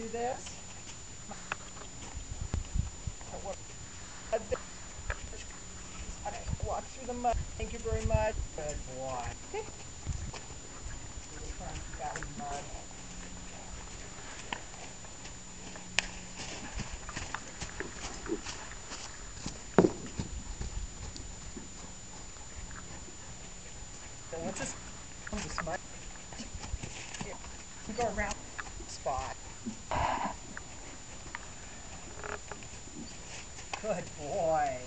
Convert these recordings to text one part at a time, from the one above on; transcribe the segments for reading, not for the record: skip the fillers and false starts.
do this. Walk through the mud. Thank you very much. Good boy. Okay. Really trying to keep out of the mud. Let's just this mud. Here, go around the spot. Good boy.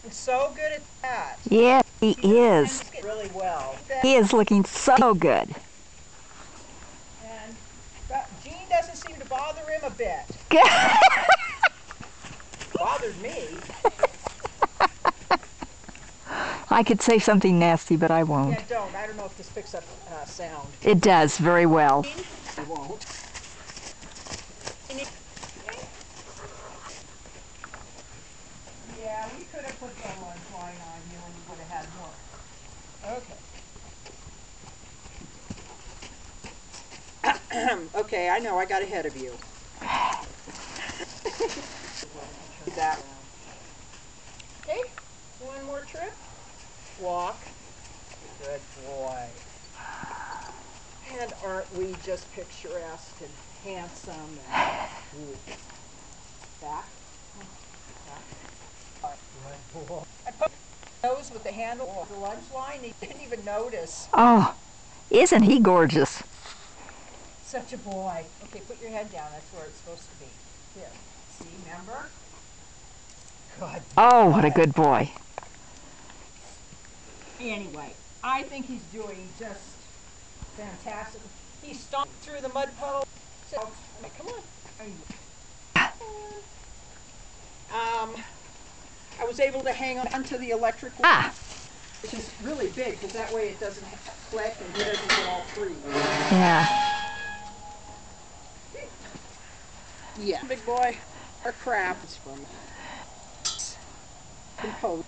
He's so good at that. Yeah, he is. Really well. He is looking so good. And Jean doesn't seem to bother him a bit. Bothered me. I could say something nasty, but I won't. Yeah, don't. I don't know if this picks up sound. It does very well. I won't. Yeah, we could have put the one twine on you and you would have had more. Okay. Okay, I know. I got ahead of you. That round. Okay, one more trip. Walk. Good boy. And aren't we just picturesque and handsome and ooh. Back. Good boy. I put nose with the handle of the lunge line. He didn't even notice. Oh, isn't he gorgeous? Such a boy. Okay, put your head down. That's where it's supposed to be. Here. See, remember? Good Oh, boy. what a good boy. Anyway, I think he's doing just fantastic. He stomped through the mud puddle. So, come on. I was able to hang on to the electric line, which is really big because that way it doesn't flick and he doesn't get all free. Yeah. Yeah. Big boy. Or crap. It's from Compose.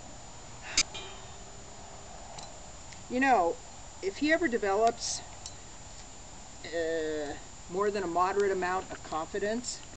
You know, if he ever develops more than a moderate amount of confidence,